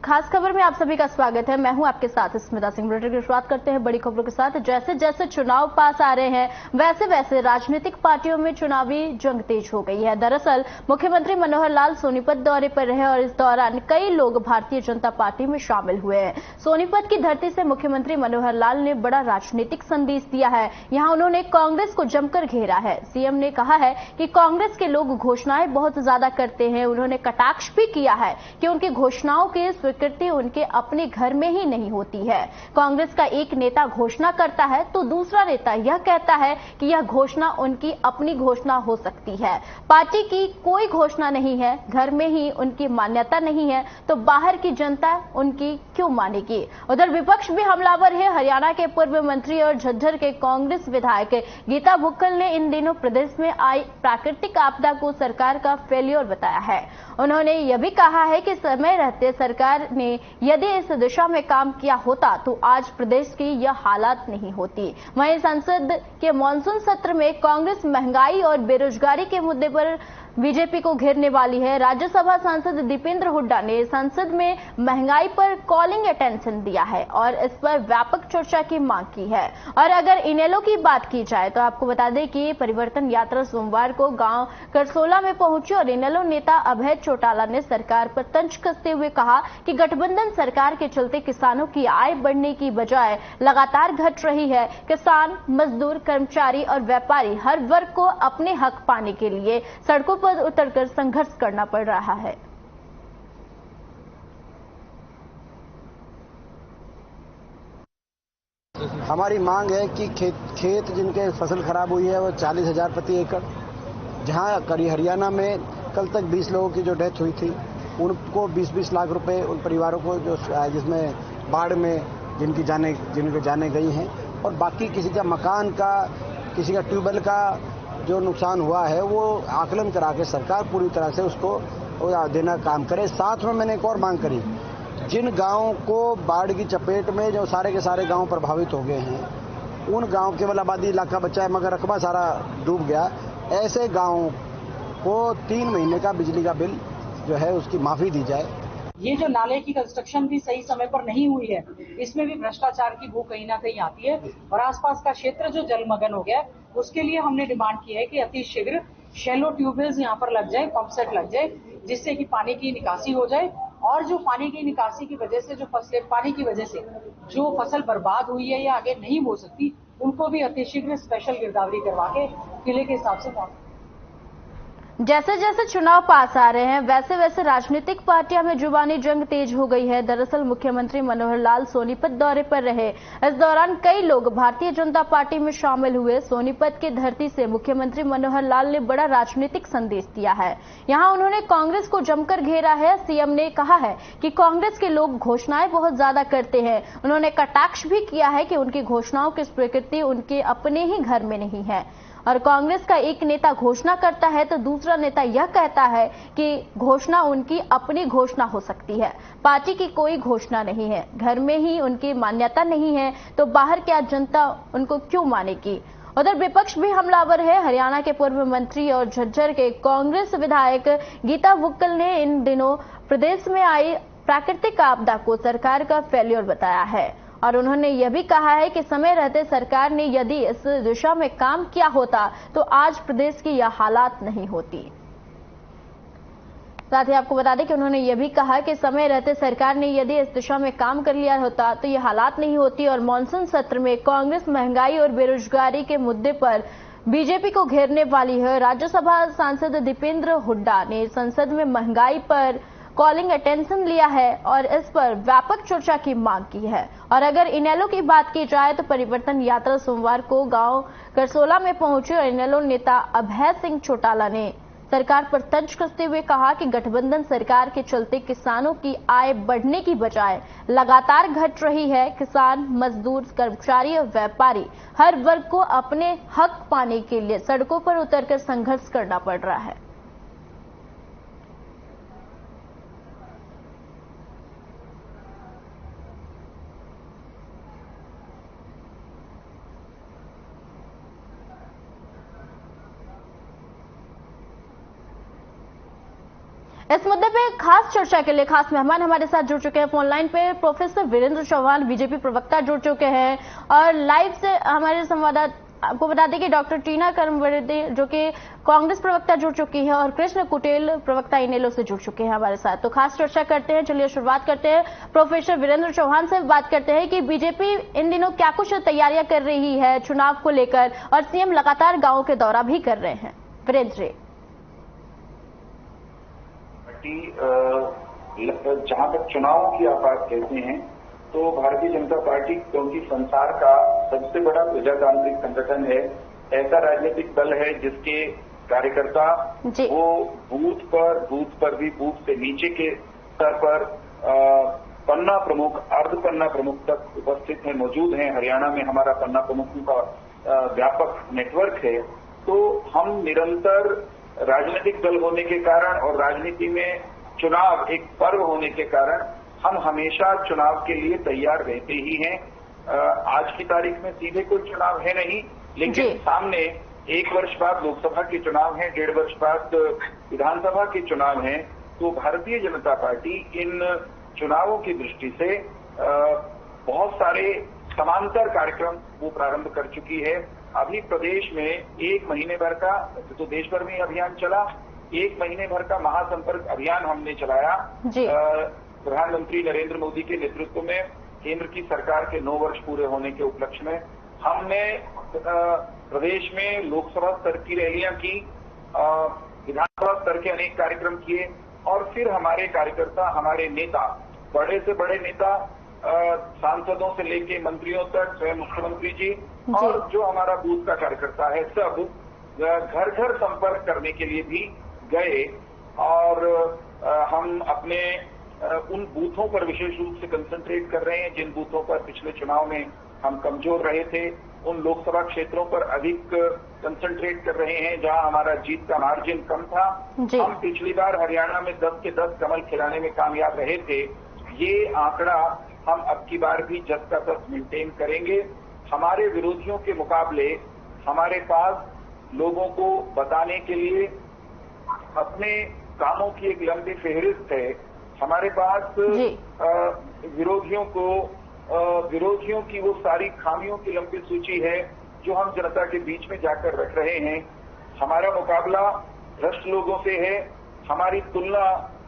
खास खबर में आप सभी का स्वागत है। मैं हूं आपके साथ स्मिता सिंह। बुलेटिन की शुरुआत करते हैं बड़ी खबरों के साथ। जैसे जैसे चुनाव पास आ रहे हैं वैसे वैसे राजनीतिक पार्टियों में चुनावी जंग तेज हो गई है। दरअसल मुख्यमंत्री मनोहर लाल सोनीपत दौरे पर रहे और इस दौरान कई लोग भारतीय जनता पार्टी में शामिल हुए हैं। सोनीपत की धरती से मुख्यमंत्री मनोहर लाल ने बड़ा राजनीतिक संदेश दिया है। यहां उन्होंने कांग्रेस को जमकर घेरा है। सीएम ने कहा है कि कांग्रेस के लोग घोषणाएं बहुत ज्यादा करते हैं। उन्होंने कटाक्ष भी किया है कि उनकी घोषणाओं की स्वीकृति उनके अपने घर में ही नहीं होती है। कांग्रेस का एक नेता घोषणा करता है तो दूसरा नेता यह कहता है कि यह घोषणा उनकी अपनी घोषणा हो सकती है। पार्टी की कोई घोषणा नहीं है, घर में ही उनकी मान्यता नहीं है, तो बाहर की जनता उनकी क्यों मानेगी। उधर विपक्ष भी हमलावर है। हरियाणा के पूर्व मंत्री और झज्जर के कांग्रेस विधायक गीता भुक्कल ने इन दिनों प्रदेश में आई प्राकृतिक आपदा को सरकार का फेल्योर बताया है। उन्होंने यह भी कहा है कि समय रहते सरकार ने यदि इस दिशा में काम किया होता तो आज प्रदेश की यह हालात नहीं होती। वहीं संसद के मानसून सत्र में कांग्रेस महंगाई और बेरोजगारी के मुद्दे पर बीजेपी को घेरने वाली है। राज्यसभा सांसद दीपेंद्र हुड्डा ने संसद में महंगाई पर कॉलिंग अटेंशन दिया है और इस पर व्यापक चर्चा की मांग की है। और अगर इनेलो की बात की जाए तो आपको बता दें कि परिवर्तन यात्रा सोमवार को गांव करसोला में पहुंची और इनेलो नेता अभय चौटाला ने सरकार पर तंज कसते हुए कहा कि गठबंधन सरकार के चलते किसानों की आय बढ़ने की बजाय लगातार घट रही है। किसान, मजदूर, कर्मचारी और व्यापारी हर वर्ग को अपने हक पाने के लिए सड़कों पर उतरकर संघर्ष करना पड़ रहा है। हमारी मांग है कि खेत जिनके फसल खराब हुई है वो 40,000 प्रति एकड़, जहां हरियाणा में कल तक 20 लोगों की जो डेथ हुई थी उनको 20-20 लाख रुपए उन परिवारों को जो जिसमें बाढ़ में जिनके जाने गई हैं, और बाकी किसी का मकान का, किसी का ट्यूबवेल का जो नुकसान हुआ है वो आकलन करा के सरकार पूरी तरह से उसको देना काम करे। साथ में मैंने एक और मांग करी, जिन गांवों को बाढ़ की चपेट में जो सारे के सारे गांव प्रभावित हो गए हैं, उन गांव केवल आबादी इलाका बचा है मगर रकबा सारा डूब गया, ऐसे गांवों को 3 महीने का बिजली का बिल जो है उसकी माफी दी जाए। ये जो नाले की कंस्ट्रक्शन भी सही समय पर नहीं हुई है, इसमें भी भ्रष्टाचार की बू कहीं ना कहीं आती है और आसपास का क्षेत्र जो जलमग्न हो गया, उसके लिए हमने डिमांड की है कि अति शीघ्र शैलो ट्यूबवेल्स यहाँ पर लग जाए, पंप सेट लग जाए, जिससे कि पानी की निकासी हो जाए और जो पानी की निकासी की वजह से जो फसलें, पानी की वजह से जो फसल बर्बाद हुई है या आगे नहीं हो सकती, उनको भी अति शीघ्र स्पेशल गिरदावरी करवा के किले के हिसाब से पहुंच। जैसे जैसे चुनाव पास आ रहे हैं वैसे वैसे राजनीतिक पार्टियों में जुबानी जंग तेज हो गई है। दरअसल मुख्यमंत्री मनोहर लाल सोनीपत दौरे पर रहे। इस दौरान कई लोग भारतीय जनता पार्टी में शामिल हुए। सोनीपत की धरती से मुख्यमंत्री मनोहर लाल ने बड़ा राजनीतिक संदेश दिया है। यहां उन्होंने कांग्रेस को जमकर घेरा है। सीएम ने कहा है कि कांग्रेस के लोग घोषणाएं बहुत ज्यादा करते हैं। उन्होंने कटाक्ष भी किया है कि उनकी घोषणाओं की स्वीकृति उनके अपने ही घर में नहीं है। और कांग्रेस का एक नेता घोषणा करता है तो दूसरा नेता यह कहता है कि घोषणा उनकी अपनी घोषणा हो सकती है। पार्टी की कोई घोषणा नहीं है, घर में ही उनकी मान्यता नहीं है, तो बाहर क्या जनता उनको क्यों मानेगी। उधर विपक्ष भी हमलावर है। हरियाणा के पूर्व मंत्री और झज्जर के कांग्रेस विधायक गीता भुक्कल ने इन दिनों प्रदेश में आई प्राकृतिक आपदा को सरकार का फेल्योर बताया है और उन्होंने यह भी कहा है कि समय रहते सरकार ने यदि इस दिशा में काम किया होता तो आज प्रदेश की यह हालात नहीं होती। साथ ही आपको बता दें कि उन्होंने यह भी कहा कि समय रहते सरकार ने यदि इस दिशा में काम कर लिया होता तो यह हालात नहीं होती। और मानसून सत्र में कांग्रेस महंगाई और बेरोजगारी के मुद्दे पर बीजेपी को घेरने वाली है। राज्यसभा सांसद दीपेंद्र हुड्डा ने संसद में महंगाई पर कॉलिंग अटेंशन लिया है और इस पर व्यापक चर्चा की मांग की है। और अगर इनेलो की बात की जाए तो परिवर्तन यात्रा सोमवार को गांव करसोला में पहुंचे और इनेलो नेता अभय सिंह चौटाला ने सरकार पर तंज कसते हुए कहा कि गठबंधन सरकार के चलते किसानों की आय बढ़ने की बजाय लगातार घट रही है। किसान, मजदूर, कर्मचारी और व्यापारी हर वर्ग को अपने हक पाने के लिए सड़कों पर उतरकर संघर्ष करना पड़ रहा है। इस मुद्दे पे खास चर्चा के लिए खास मेहमान हमारे साथ जुड़ चुके हैं फोन लाइन पे। प्रोफेसर वीरेंद्र चौहान बीजेपी प्रवक्ता जुड़ चुके हैं और लाइव से हमारे संवाददाता आपको बता दें कि डॉक्टर टीना कर्मवीर जो कि कांग्रेस प्रवक्ता जुड़ चुकी है और कृष्ण कुटेल प्रवक्ता इनेलो से जुड़ चुके हैं हमारे साथ। तो खास चर्चा करते हैं। चलिए शुरुआत करते हैं, प्रोफेसर वीरेंद्र चौहान से बात करते हैं कि बीजेपी इन दिनों क्या कुछ तैयारियां कर रही है चुनाव को लेकर और सीएम लगातार गांवों के दौरा भी कर रहे हैं। वीरेंद्र, जहां तक चुनावों की आप बात कहते हैं तो भारतीय जनता पार्टी क्योंकि संसार का सबसे बड़ा प्रजातांत्रिक संगठन है, ऐसा राजनीतिक दल है जिसके कार्यकर्ता वो बूथ पर भी बूथ से नीचे के स्तर पर पन्ना प्रमुख, अर्ध पन्ना प्रमुख तक उपस्थित है, मौजूद हैं। हरियाणा में हमारा पन्ना प्रमुखों का व्यापक नेटवर्क है। तो हम निरंतर राजनीतिक दल होने के कारण और राजनीति में चुनाव एक पर्व होने के कारण हम हमेशा चुनाव के लिए तैयार रहते ही हैं। आज की तारीख में सीधे कोई चुनाव है नहीं, लेकिन सामने 1 वर्ष बाद लोकसभा के चुनाव हैं, 1.5 वर्ष बाद विधानसभा के चुनाव हैं। तो भारतीय जनता पार्टी इन चुनावों की दृष्टि से बहुत सारे समांतर कार्यक्रम वो प्रारंभ कर चुकी है। अभी प्रदेश में 1 महीने भर का, तो देश भर में अभियान चला, 1 महीने भर का महासंपर्क अभियान हमने चलाया। प्रधानमंत्री नरेंद्र मोदी के नेतृत्व में केंद्र की सरकार के 9 वर्ष पूरे होने के उपलक्ष्य में हमने प्रदेश में लोकसभा स्तर की रैलियां की, विधानसभा स्तर के अनेक कार्यक्रम किए और फिर हमारे कार्यकर्ता, हमारे नेता, बड़े से बड़े नेता, सांसदों से लेके मंत्रियों तक, स्वयं मुख्यमंत्री जी और जो हमारा बूथ का कार्यकर्ता है, सब घर घर संपर्क करने के लिए भी गए और हम अपने उन बूथों पर विशेष रूप से कंसंट्रेट कर रहे हैं जिन बूथों पर पिछले चुनाव में हम कमजोर रहे थे। उन लोकसभा क्षेत्रों पर अधिक कंसंट्रेट कर रहे हैं जहां हमारा जीत का मार्जिन कम था। हम पिछली बार हरियाणा में 10 के 10 कमल खिलाने में कामयाब रहे थे। ये आंकड़ा हम अब की बार भी 10 का 10 मेंटेन करेंगे। हमारे विरोधियों के मुकाबले हमारे पास लोगों को बताने के लिए अपने कामों की एक लंबी फेहरिस्त है। हमारे पास विरोधियों की वो सारी खामियों की लंबी सूची है जो हम जनता के बीच में जाकर रख रहे हैं। हमारा मुकाबला भ्रष्ट लोगों से है। हमारी तुलना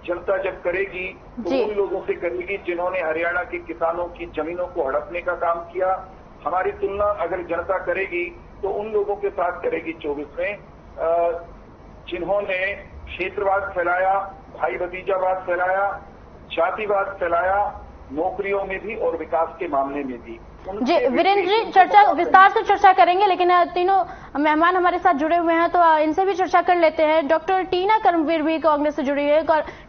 जनता जब करेगी तो उन लोगों से करेगी जिन्होंने हरियाणा के किसानों की जमीनों को हड़पने का काम किया। हमारी तुलना अगर जनता करेगी तो उन लोगों के साथ करेगी 24 में जिन्होंने क्षेत्रवाद फैलाया, भाई भतीजावाद फैलाया, जातिवाद फैलाया, नौकरियों में भी और विकास के मामले में भी। जी वीरेंद्र जी, चर्चा विस्तार से चर्चा करेंगे, लेकिन तीनों मेहमान हमारे साथ जुड़े हुए हैं तो इनसे भी चर्चा कर लेते हैं। डॉक्टर टीना कर्मवीर भी कांग्रेस से जुड़ी है।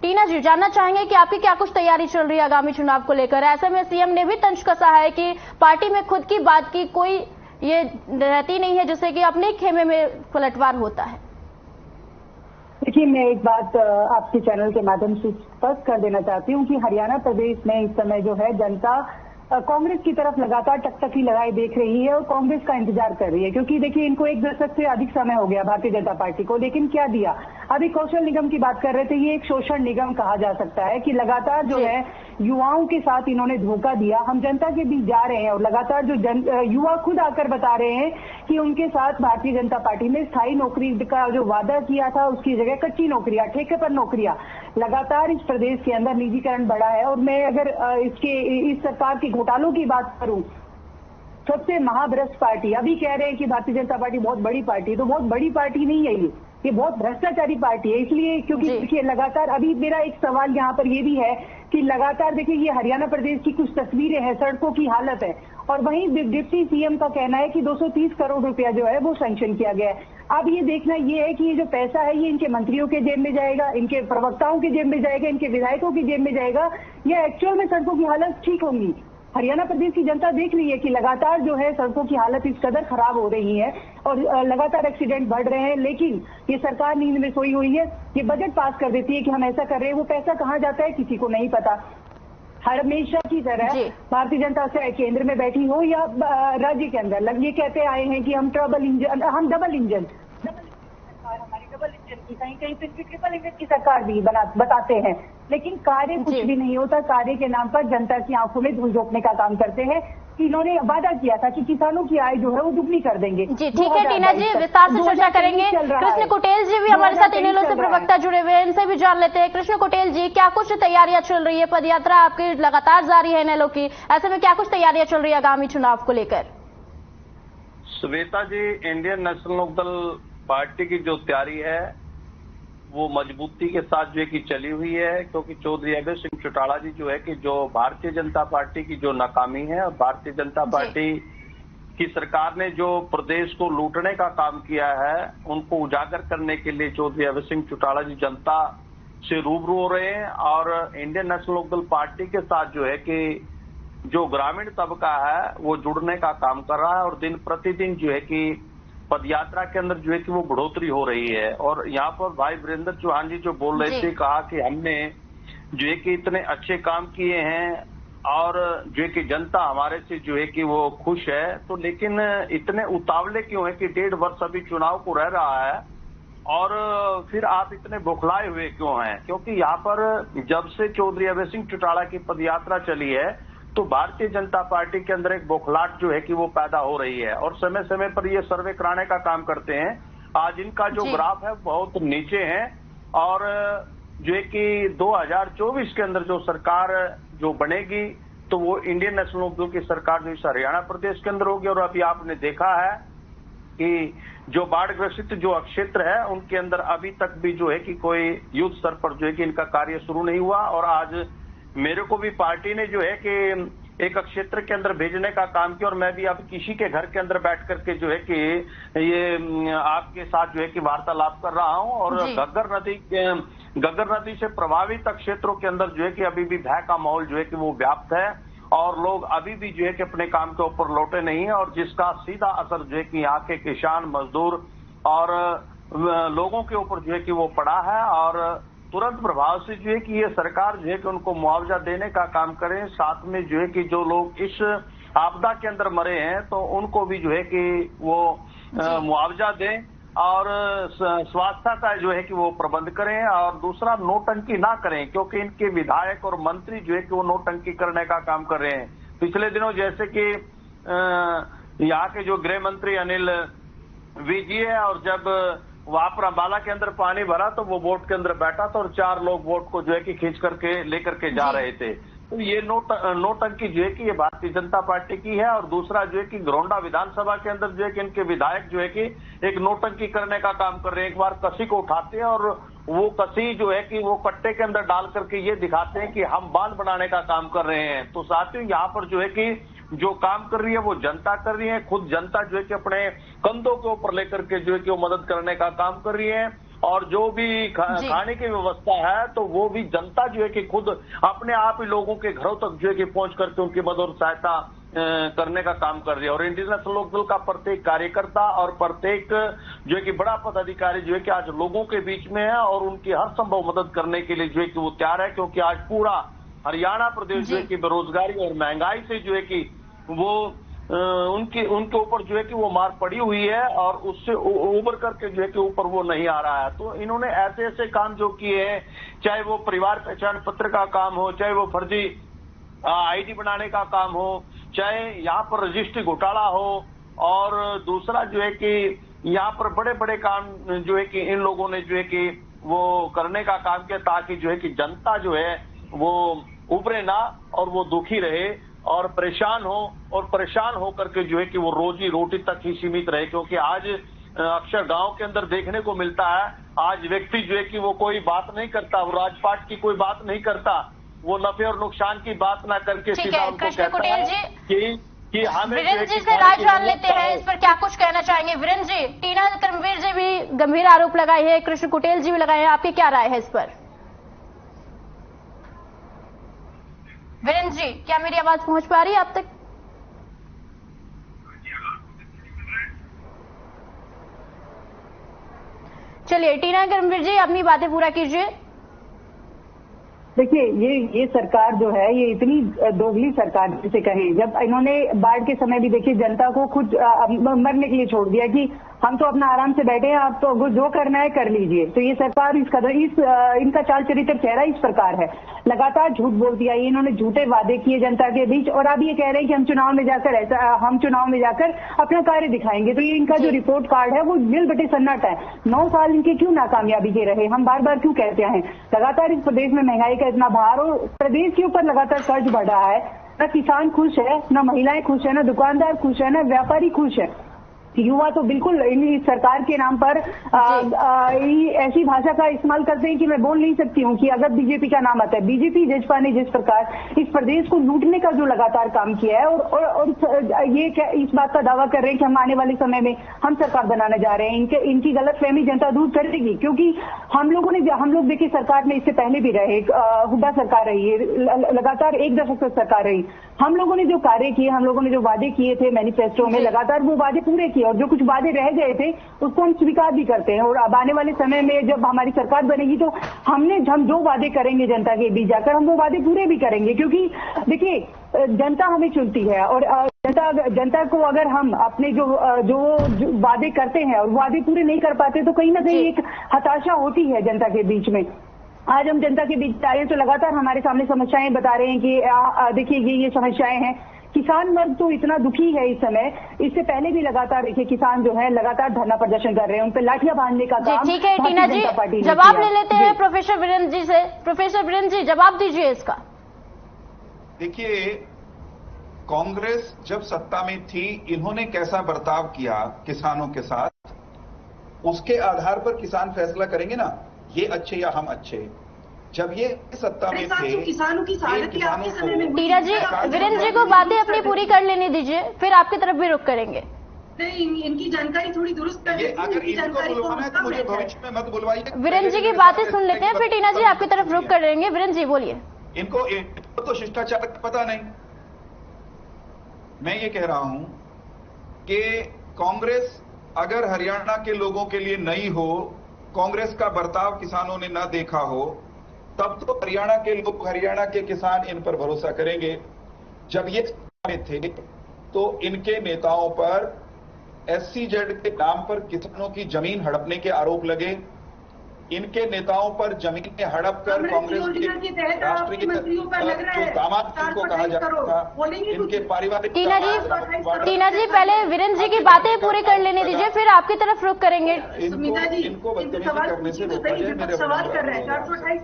टीना जी, जानना चाहेंगे कि आपकी क्या कुछ तैयारी चल रही है आगामी चुनाव को लेकर। ऐसे में सीएम ने भी तंज कसा है कि पार्टी में खुद की बात की कोई ये रहती नहीं है, जिससे कि अपने खेमे में पलटवार होता है। देखिए, मैं एक बात आपके चैनल के माध्यम से स्पष्ट कर देना चाहती हूँ कि हरियाणा प्रदेश में इस समय जो है जनता कांग्रेस की तरफ लगातार टकटकी लगाए देख रही है और कांग्रेस का इंतजार कर रही है, क्योंकि देखिए इनको 1 दशक से अधिक समय हो गया भारतीय जनता पार्टी को, लेकिन क्या दिया। अभी कौशल निगम की बात कर रहे थे, ये एक शोषण निगम कहा जा सकता है कि लगातार जो है युवाओं के साथ इन्होंने धोखा दिया। हम जनता के बीच जा रहे हैं और लगातार जो युवा खुद आकर बता रहे हैं कि उनके साथ भारतीय जनता पार्टी ने स्थायी नौकरी का जो वादा किया था उसकी जगह कच्ची नौकरियां, ठेके पर नौकरियां, लगातार इस प्रदेश के अंदर निजीकरण बढ़ा है। और मैं अगर इस सरकार की घोटालों की बात करूं, सबसे महाभ्रष्ट पार्टी, अभी कह रहे हैं कि भारतीय जनता पार्टी बहुत बड़ी पार्टी, तो बहुत बड़ी पार्टी नहीं है ये बहुत भ्रष्टाचारी पार्टी है। इसलिए क्योंकि देखिए लगातार, अभी मेरा एक सवाल यहाँ पर ये भी है कि लगातार देखिए ये हरियाणा प्रदेश की कुछ तस्वीरें हैं, सड़कों की हालत है, और वहीं डिप्टी सीएम का कहना है कि 230 करोड़ रुपया जो है वो सैंक्शन किया गया है। अब ये देखना ये है कि ये जो पैसा है ये इनके मंत्रियों के जेब में जाएगा, इनके प्रवक्ताओं के जेब में जाएगा, इनके विधायकों की जेब में जाएगा, या एक्चुअल में सड़कों की हालत ठीक होंगी। हरियाणा प्रदेश की जनता देख रही है कि लगातार जो है सड़कों की हालत इस कदर खराब हो रही है और लगातार एक्सीडेंट बढ़ रहे हैं, लेकिन ये सरकार नींद में सोई हुई है। ये बजट पास कर देती है कि हम ऐसा कर रहे हैं, वो पैसा कहाँ जाता है किसी को नहीं पता। हमेशा की तरह भारतीय जनता से केंद्र में बैठी हो या राज्य के अंदर ये कहते आए हैं कि हम डबल इंजन सरकार हमारी डबल इंजन की, कहीं कहीं फिर ट्रिपल इंजन की सरकार भी बताते हैं, लेकिन कार्य कुछ भी नहीं होता। कार्य के नाम पर जनता की आंखों में धूल झोंकने का काम करते हैं। कि इन्होंने वादा किया था कि किसानों की आय जो है वो दुगनी कर देंगे। जी ठीक है टीना जी, विस्तार से चर्चा करेंगे। कृष्ण कुटेल जी भी हमारे साथ इनेलो से प्रवक्ता जुड़े हुए हैं, इनसे भी जान लेते हैं। कृष्ण कुटेल जी, क्या कुछ तैयारियां चल रही है? पदयात्रा आपकी लगातार जारी है इनेलो की, ऐसे में क्या कुछ तैयारियां चल रही है आगामी चुनाव को लेकर? श्वेता जी, इंडियन नेशनल लोकदल पार्टी की जो तैयारी है वो मजबूती के साथ जो है कि चली हुई है, क्योंकि चौधरी अभय सिंह चौटाला जी जो है कि जो भारतीय जनता पार्टी की जो नाकामी है और भारतीय जनता पार्टी की सरकार ने जो प्रदेश को लूटने का काम किया है उनको उजागर करने के लिए चौधरी अभय सिंह चौटाला जी जनता से रूबरू हो रहे हैं। और इंडियन नेशनल लोकदल पार्टी के साथ जो है कि जो ग्रामीण तबका है वो जुड़ने का काम कर रहा है और दिन प्रतिदिन जो है कि पदयात्रा के अंदर जो है कि वो बढ़ोतरी हो रही है। और यहाँ पर भाई वीरेंद्र चौहान जी जो बोल रहे थे, कहा कि हमने जो है कि इतने अच्छे काम किए हैं और जो है कि जनता हमारे से जो है कि वो खुश है, तो लेकिन इतने उतावले क्यों है कि 1.5 वर्ष अभी चुनाव को रह रहा है और फिर आप इतने बौखलाए हुए क्यों हैं? क्योंकि यहाँ पर जब से चौधरी अभय सिंह चौटाला की पदयात्रा चली है तो भारतीय जनता पार्टी के अंदर एक बौखलाहट जो है कि वो पैदा हो रही है और समय समय पर ये सर्वे कराने का काम करते हैं। आज इनका जो ग्राफ है बहुत नीचे है और जो है कि 2024 के अंदर जो सरकार जो बनेगी तो वो इंडियन नेशनल लोकदल की सरकार जो हरियाणा प्रदेश के अंदर होगी। और अभी आपने देखा है कि जो बाढ़ ग्रसित जो क्षेत्र है उनके अंदर अभी तक भी जो है कि कोई युद्ध स्तर पर जो है कि इनका कार्य शुरू नहीं हुआ। और आज मेरे को भी पार्टी ने जो है कि एक क्षेत्र के अंदर भेजने का काम किया और मैं भी अब किसी के घर के अंदर बैठ करके जो है कि ये आपके साथ जो है कि वार्तालाप कर रहा हूं। और घग्गर नदी से प्रभावित क्षेत्रों के अंदर जो है कि अभी भी भय का माहौल जो है कि वो व्याप्त है और लोग अभी भी जो है कि अपने काम के ऊपर लौटे नहीं है और जिसका सीधा असर जो है कि यहाँ के किसान, मजदूर और लोगों के ऊपर जो है कि वो पड़ा है। और तुरंत प्रभाव से जो है कि ये सरकार जो है कि उनको मुआवजा देने का काम करें, साथ में जो है कि जो लोग इस आपदा के अंदर मरे हैं तो उनको भी जो है कि वो मुआवजा दें और स्वास्थ्य का जो है कि वो प्रबंध करें। और दूसरा, नोटंकी ना करें, क्योंकि इनके विधायक और मंत्री जो है कि वो नोटंकी करने का काम कर रहे हैं। पिछले दिनों जैसे कि यहाँ के जो गृह मंत्री अनिल विज है और जब वहां पर अम्बाला के अंदर पानी भरा तो वो बोट के अंदर बैठा था और 4 लोग बोट को जो है कि खींच करके लेकर के जा रहे थे। तो ये नोटंकी जो है कि ये भारतीय जनता पार्टी की है। और दूसरा जो है कि घरौंडा विधानसभा के अंदर जो है कि इनके विधायक जो है कि एक नोटंकी करने का काम कर रहे हैं। एक बार कसी को उठाते हैं और वो कसी जो है कि वो कट्टे के अंदर डाल करके ये दिखाते हैं कि हम बांध बनाने का काम कर रहे हैं। तो साथियों, यहाँ पर जो है कि जो काम कर रही है वो जनता कर रही है। खुद जनता जो है कि अपने कंधों के ऊपर लेकर के जो है कि वो मदद करने का काम कर रही है। और जो भी खाने की व्यवस्था है तो वो भी जनता जो है कि खुद अपने आप ही लोगों के घरों तक जो है कि पहुंच करके उनकी मदद और सहायता करने का काम कर रही है। और इंडियन नेशनल लोकदल का प्रत्येक कार्यकर्ता और प्रत्येक जो है कि बड़ा पदाधिकारी जो है कि आज लोगों के बीच में है और उनकी हर संभव मदद करने के लिए जो है कि वो तैयार है। क्योंकि आज पूरा हरियाणा प्रदेश जो है कि बेरोजगारी और महंगाई से जो है कि वो उनके ऊपर जो है कि वो मार पड़ी हुई है और उससे उबर करके जो है कि ऊपर वो नहीं आ रहा है। तो इन्होंने ऐसे ऐसे काम जो किए हैं, चाहे वो परिवार पहचान पत्र का काम हो, चाहे वो फर्जी आईडी बनाने का काम हो, चाहे यहाँ पर रजिस्ट्री घोटाला हो, और दूसरा जो है कि यहाँ पर बड़े बड़े काम जो है कि इन लोगों ने जो है कि वो करने का काम किया ताकि जो है कि जनता जो है वो उभरे ना और वो दुखी रहे और परेशान हो और परेशान होकर के जो है कि वो रोजी रोटी तक ही सीमित रहे। क्योंकि आज अक्सर गांव के अंदर देखने को मिलता है, आज व्यक्ति जो है कि वो कोई बात नहीं करता, वो राजपाट की कोई बात नहीं करता, वो नफे और नुकसान की बात ना करके सीधा उनको कहता है कि हमें। वीरेंद्र जी से राय जान लेते हैं, इस पर क्या कुछ कहना चाहेंगे वीरेंद्र जी? टीना कर्मवीर जी भी गंभीर आरोप लगाए हैं, कृष्ण कुटेल जी भी लगाए हैं, आपकी क्या राय है इस पर? वीरेंद्र जी, क्या मेरी आवाज पहुंच पा रही है आप तक? चलिए टीना कर्मवीर जी अपनी बातें पूरा कीजिए। देखिए, ये सरकार जो है ये इतनी दोगली सरकार जिसे कहें, जब इन्होंने बाढ़ के समय भी देखिए जनता को खुद मरने के लिए छोड़ दिया कि हम तो अपना आराम से बैठे हैं, आप तो जो करना है कर लीजिए। तो ये सरकार इनका चाल चरित्र चेहरा इस प्रकार है, लगातार झूठ बोलती आई, इन्होंने झूठे वादे किए जनता के बीच, और अब ये कह रहे हैं कि हम चुनाव में जाकर अपना कार्य दिखाएंगे। तो ये इनका जो रिपोर्ट कार्ड है वो नील बटे सन्नाटा है। 9 साल इनके क्यों नाकामयाबी के रहे, हम बार बार क्यों कहते हैं। लगातार इस प्रदेश में महंगाई का इतना भार, और प्रदेश के ऊपर लगातार कर्ज बढ़ रहा है। न किसान खुश है, न महिलाएं खुश है, न दुकानदार खुश है, न व्यापारी खुश है। युवा तो बिल्कुल इस सरकार के नाम पर ऐसी भाषा का इस्तेमाल करते हैं कि मैं बोल नहीं सकती हूँ कि अगर बीजेपी का नाम आता है। बीजेपी जजपा ने जिस प्रकार इस प्रदेश को लूटने का जो लगातार काम किया है, और ये इस बात का दावा कर रहे हैं कि हम आने वाले समय में हम सरकार बनाने जा रहे हैं। इनकी गलतफहमी जनता दूर करेगी, क्योंकि हम लोग देखिए सरकार में इससे पहले भी रहे, हुड्डा सरकार रही है, लगातार 1 दशक तक सरकार रही। हम लोगों ने जो कार्य किए, हम लोगों ने जो वादे किए थे मैनिफेस्टो में, लगातार वो वादे पूरे किए, और जो कुछ वादे रह गए थे उसको हम स्वीकार भी करते हैं। और अब आने वाले समय में जब हमारी सरकार बनेगी तो हम जो वादे करेंगे जनता के बीच जाकर, हम वो वादे पूरे भी करेंगे। क्योंकि देखिए जनता हमें चुनती है, और जनता को अगर हम अपने जो वादे करते हैं और वादे पूरे नहीं कर पाते तो कहीं ना कहीं एक हताशा होती है जनता के बीच में। आज हम जनता के बीच आ रहे हैं तो लगातार हमारे सामने समस्याएं बता रहे हैं कि देखिए ये समस्याएं हैं। किसान वर्ग तो इतना दुखी है इस समय, इससे पहले भी लगातार देखिए किसान जो है लगातार धरना प्रदर्शन कर रहे हैं, उन पर लाठियां बांधने का काम। ठीक है टीना जी, जवाब ले लेते हैं प्रोफेसर वीरेंद्र जी से। प्रोफेसर वीरेंद्र जी, जवाब दीजिए इसका। देखिए, कांग्रेस जब सत्ता में थी, इन्होंने कैसा बर्ताव किया किसानों के साथ, उसके आधार पर किसान फैसला करेंगे ना, ये अच्छे या हम अच्छे। जब ये सत्ता में थे, किसानों की टीना जी, वीरेंद्र जी को बातें अपनी पूरी कर लेने दीजिए, फिर आपकी तरफ भी रुख करेंगे। इनकी जानकारी थोड़ी दुरुस्त कर दीजिए। अगर इनको बुलवाना है तो मुझे भविष्य में मत बुलवाइए। वीरेंद्र जी की बातें सुन लेते हैं, फिर टीना जी आपकी तरफ रुख करेंगे। वीरेंद्र जी बोलिए। इनको तो शिष्टाचार पता नहीं। मैं ये कह रहा हूं कि कांग्रेस अगर हरियाणा के लोगों के लिए नई हो, कांग्रेस का बर्ताव किसानों ने ना देखा हो, तब तो हरियाणा के लोग, हरियाणा के किसान इन पर भरोसा करेंगे। जब ये में थे तो इनके नेताओं पर SCZ के नाम पर किसानों की जमीन हड़पने के आरोप लगे। इनके नेताओं पर जमीनें हड़प कर कांग्रेस के राष्ट्रीय जो दामाद जिनको कहा जाता था, इनके पारिवारिक। टीना जी पहले वीरेंद्र जी की बातें पूरी कर लेने दीजिए, फिर आपकी तरफ रुख करेंगे। इनको बदतमीजी करने से रोका जाए।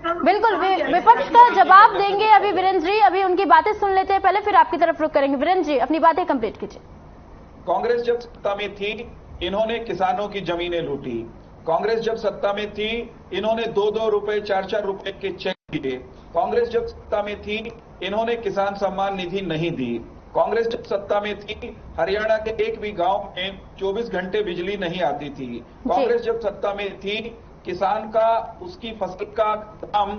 मेरे बिल्कुल विपक्ष का जवाब देंगे अभी वीरेंद्र जी, अभी उनकी बातें सुन लेते हैं पहले, फिर आपकी तरफ रुख करेंगे। वीरेंद्र जी अपनी बातें कंप्लीट कीजिए। कांग्रेस जब सत्ता में थी, इन्होंने किसानों की जमीनें लूटी। कांग्रेस जब सत्ता में थी, इन्होंने 2-2 रुपए 4-4 रुपए के चेक दिए। कांग्रेस जब सत्ता में थी, इन्होंने किसान सम्मान निधि नहीं दी। कांग्रेस जब सत्ता में थी, हरियाणा के एक भी गांव में 24 घंटे बिजली नहीं आती थी। कांग्रेस जब सत्ता में थी, किसान का उसकी फसल का दाम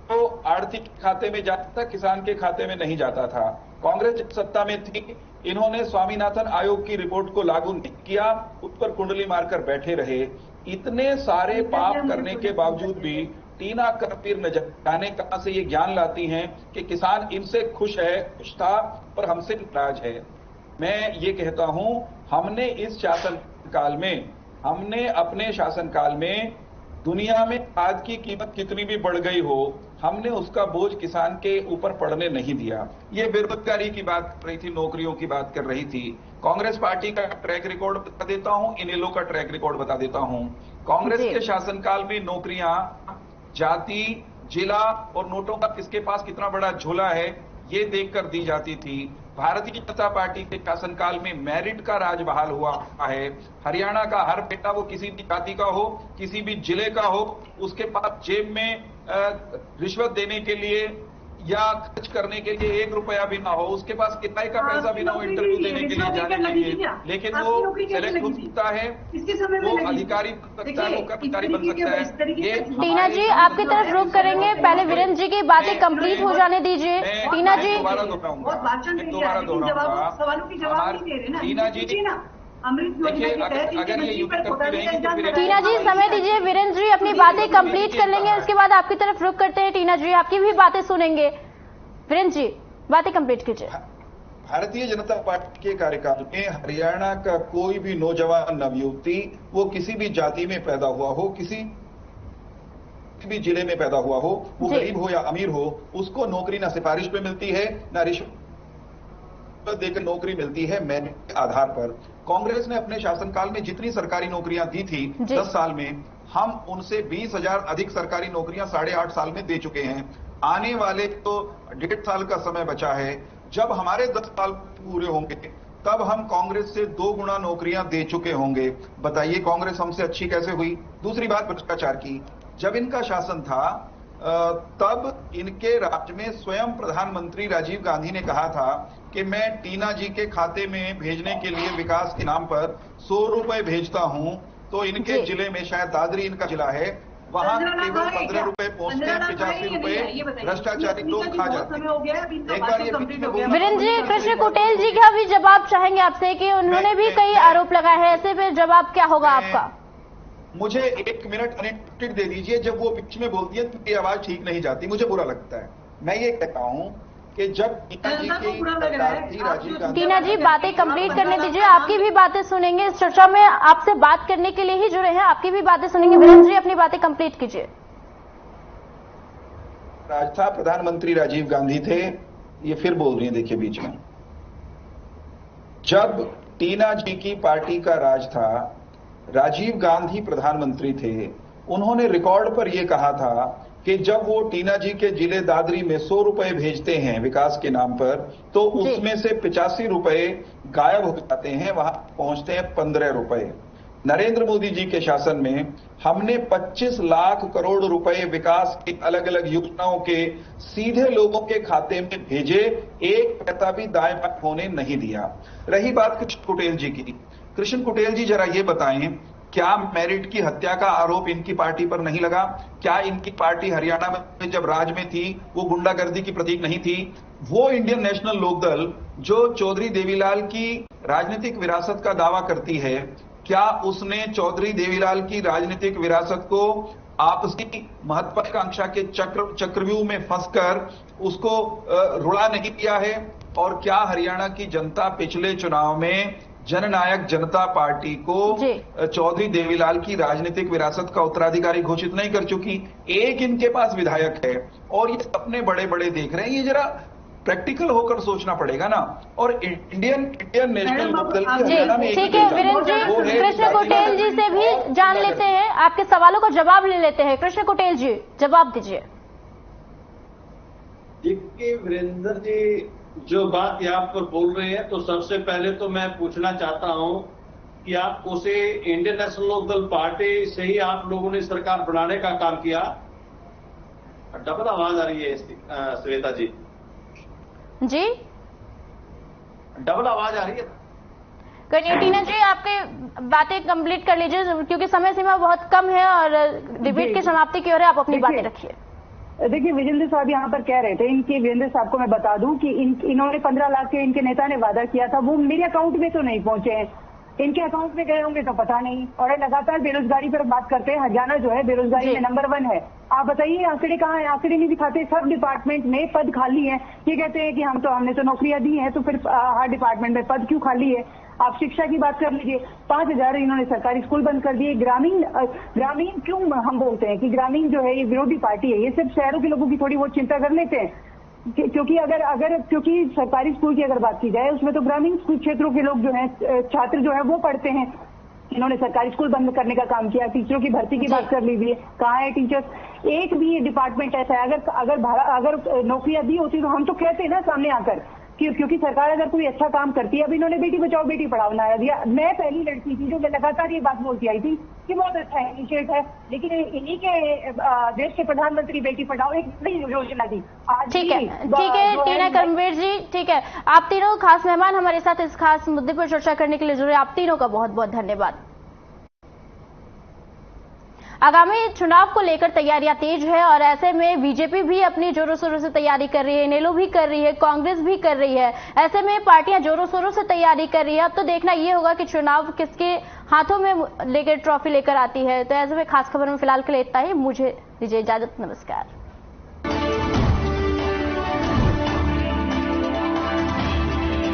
तो आढ़ती के खाते में जाता था, किसान के खाते में नहीं जाता था। कांग्रेस जब सत्ता में थी, इन्होंने स्वामीनाथन आयोग की रिपोर्ट को लागू नहीं किया, उस पर कुंडली मारकर बैठे रहे। इतने सारे पाप करने के बावजूद भी टीना कबीर न जाने कहां से ये ज्ञान लाती हैं कि किसान इनसे खुश था पर हमसे नाराज है। मैं ये कहता हूं, हमने इस शासनकाल में, हमने अपने शासनकाल में दुनिया में खाद की कीमत कितनी भी बढ़ गई हो, हमने उसका बोझ किसान के ऊपर पड़ने नहीं दिया। ये बेरोजगारी की बात कर रही थी, नौकरियों की बात कर रही थी। कांग्रेस पार्टी का ट्रैक रिकॉर्ड बता देता हूं, इनेलो का ट्रैक रिकॉर्ड बता देता हूं। कांग्रेस के शासनकाल में नौकरियां जाति, जिला और नोटों का किसके पास कितना बड़ा झोला है, ये देखकर दी जाती थी। भारतीय जनता पार्टी के शासनकाल में मेरिट का राज बहाल हुआ है। हरियाणा का हर बेटा, वो किसी भी जाति का हो, किसी भी जिले का हो, उसके पास जेब में रिश्वत देने के लिए या खर्च करने के लिए 1 रुपया भी ना हो, उसके पास किराए का पैसा भी ना हो इंटरव्यू देने के लिए जाने के लिए, लेकिन वो सेलेक्ट हो सकता है, वो अधिकारी बन सकता है, वो कर्मचारी बन सकता है। ये टीना जी आपकी तरफ रुख करेंगे, पहले वीरेंद्र जी की बातें कंप्लीट हो जाने दीजिए। टीना जी दोबारा दोहराऊंगा, टीना जी देखिए, अगर ये युक्त करती रहेंगी तो फिर टीना जी समय दीजिए, वीरेंद्र जी अपनी बातें कंप्लीट कर लेंगे, उसके बाद आपकी तरफ रुख करते हैं। टीना जी आपकी भी बातें सुनेंगे। वीरेंद्र जी बातें कंप्लीट कीजिए। भारतीय जनता पार्टी के कार्यकाल में हरियाणा का कोई भी नौजवान नवयुवती, वो किसी भी जाति में पैदा हुआ हो, किसी भी जिले में पैदा हुआ हो, वो गरीब हो या अमीर हो, उसको नौकरी ना सिफारिश पे मिलती है, ना रिश्वत देकर नौकरी मिलती है मेरिट के आधार पर। कांग्रेस ने अपने शासनकाल में जितनी सरकारी नौकरियां दी थी 10 साल में, हम उनसे 20,000 अधिक सरकारी नौकरियां 8.5 साल में दे चुके हैं। आने वाले तो 1.5 साल का समय बचा है। जब हमारे 10 साल पूरे होंगे तब हम कांग्रेस से 2 गुना नौकरियां दे चुके होंगे। बताइए कांग्रेस हमसे अच्छी कैसे हुई? दूसरी बात भ्रष्टाचार की। जब इनका शासन था तब इनके राज्य में स्वयं प्रधानमंत्री राजीव गांधी ने कहा था कि मैं टीना जी के खाते में भेजने के लिए विकास के नाम पर 100 रुपए भेजता हूं। तो इनके जिले में, शायद दादरी इनका जिला है, वहां केवल 15 रुपए पहुंचते हैं, 85 रुपए भ्रष्टाचारी लोग खा जाते हैं। एक बार ये वीरेंद्र जी, कृष्ण कुटेल जी का भी जवाब चाहेंगे आपसे कि उन्होंने भी कई आरोप लगाए हैं, ऐसे में जवाब क्या होगा आपका? मुझे 1 मिनट अनइंटरप्टेड दे दीजिए। जब वो बीच में बोलती है तो मेरी आवाज ठीक नहीं जाती, मुझे बुरा लगता है। मैं ये कहता हूं कि जब टीना जी की सरकार थी, राजीव गांधी, टीना जी बातें कंप्लीट करने दीजिए, आपकी भी बातें सुनेंगे। इस चर्चा में आपसे बात करने के लिए ही जुड़े हैं, आपकी भी बातें सुनेंगे। वीरेंद्र जी अपनी बातें कंप्लीट कीजिए। राज था, प्रधानमंत्री राजीव गांधी थे, ये फिर बोल रही है, देखिए बीच में। जब टीना जी की पार्टी का राज था, राजीव गांधी प्रधानमंत्री थे, उन्होंने रिकॉर्ड पर यह कहा था कि जब वो टीना जी के जिले दादरी में 100 रुपए भेजते हैं विकास के नाम पर, तो उसमें से 85 रुपए गायब हो जाते हैं, वहां पहुंचते हैं 15 रुपए। नरेंद्र मोदी जी के शासन में हमने 25 लाख करोड़ रुपए विकास की अलग अलग योजनाओं के सीधे लोगों के खाते में भेजे, एक पैसा भी दाएं बाएं होने नहीं दिया। रही बात कृष्ण कुटेल जी की, कृष्ण कुटेल जी जरा ये बताएं, क्या मेरिट की हत्या का आरोप इनकी पार्टी पर नहीं लगा? क्या इनकी पार्टी हरियाणा में जब राज में थी वो गुंडागर्दी की प्रतीक नहीं थी? वो इंडियन नेशनल लोकदल जो चौधरी देवीलाल की राजनीतिक विरासत का दावा करती है, क्या उसने चौधरी देवीलाल की राजनीतिक विरासत को आपसी महत्वाकांक्षा के चक्रव्यूह में फंसकर उसको रुला नहीं किया है? और क्या हरियाणा की जनता पिछले चुनाव में जननायक जनता पार्टी को चौधरी देवीलाल की राजनीतिक विरासत का उत्तराधिकारी घोषित नहीं कर चुकी? एक इनके पास विधायक है और ये सपने बड़े बड़े देख रहे हैं। ये जरा प्रैक्टिकल होकर सोचना पड़ेगा ना। और इंडियन नेशनल लोकदल की हरियाणा में, ठीक है वीरेंद्र जी, कृष्ण कुटेल जी से भी जान लेते हैं, आपके सवालों का जवाब ले लेते हैं। कृष्ण कुटेल जी जवाब दीजिए। देखिए वीरेंद्र जी, जो बात यहाँ पर बोल रहे हैं, तो सबसे पहले तो मैं पूछना चाहता हूं कि आप उसे इंडियन नेशनल लोकदल पार्टी से ही आप लोगों ने सरकार बनाने का काम किया? डबल आवाज आ रही है श्वेता जी। जी डबल आवाज आ रही है। करिए टीना जी, आपके बातें कंप्लीट कर लीजिए क्योंकि समय सीमा बहुत कम है और डिबेट की समाप्ति की ओर है। आप अपनी बातें रखिए। देखिए विजेंद्र साहब यहाँ पर कह रहे थे, इनके वीरेंद्र साहब को मैं बता दूं कि इन्होंने 15 लाख के इनके नेता ने वादा किया था, वो मेरे अकाउंट में तो नहीं पहुंचे हैं, इनके अकाउंट में गए होंगे तो पता नहीं। और लगातार बेरोजगारी पर बात करते हैं, हरियाणा जो है बेरोजगारी में नंबर 1 है। आप बताइए आंकड़े कहाँ हैं? आंकड़े नहीं दिखाते। सब डिपार्टमेंट में पद खाली है। ये कहते हैं कि हमने तो नौकरियां दी हैं, तो फिर हर डिपार्टमेंट में पद क्यों खाली है? आप शिक्षा की बात कर लीजिए, 5,000 इन्होंने सरकारी स्कूल बंद कर दिए। ग्रामीण क्यों हम बोलते हैं कि ग्रामीण जो है ये विरोधी पार्टी है? ये सिर्फ शहरों के लोगों की थोड़ी बहुत चिंता कर लेते हैं, क्योंकि सरकारी स्कूल की अगर बात की जाए उसमें तो ग्रामीण स्कूल क्षेत्रों के लोग जो हैं, छात्र जो है वो पढ़ते हैं। इन्होंने सरकारी स्कूल बंद करने का काम किया। टीचरों की भर्ती की बात कर लीजिए, कहाँ है टीचर्स? एक भी डिपार्टमेंट ऐसा है अगर नौकरियां दी होती तो हम तो कहते हैं ना सामने आकर क्योंकि सरकार अगर कोई अच्छा काम करती है। अब इन्होंने बेटी बचाओ बेटी पढ़ाओ नारा दिया। मैं पहली लड़की थी जो लगातार ये बात बोलती आई थी कि बहुत अच्छा इनिशिएटिव है, लेकिन इन्हीं के देश के प्रधानमंत्री बेटी पढ़ाओ एक नई योजना दी। ठीक है टीना कर्मवीर जी, ठीक है, आप तीनों खास मेहमान हमारे साथ इस खास मुद्दे पर चर्चा करने के लिए जुड़े, आप तीनों का बहुत बहुत धन्यवाद। आगामी चुनाव को लेकर तैयारियां तेज है और ऐसे में बीजेपी भी अपनी जोरों शोरों से तैयारी कर रही है, इनेलो भी कर रही है, कांग्रेस भी कर रही है। ऐसे में पार्टियां जोरों शोरों से तैयारी कर रही है। अब तो देखना ये होगा कि चुनाव किसके हाथों में लेकर ट्रॉफी लेकर आती है। तो ऐसे में खास खबर में फिलहाल के लिए इतना ही। मुझे दीजिए इजाजत, नमस्कार।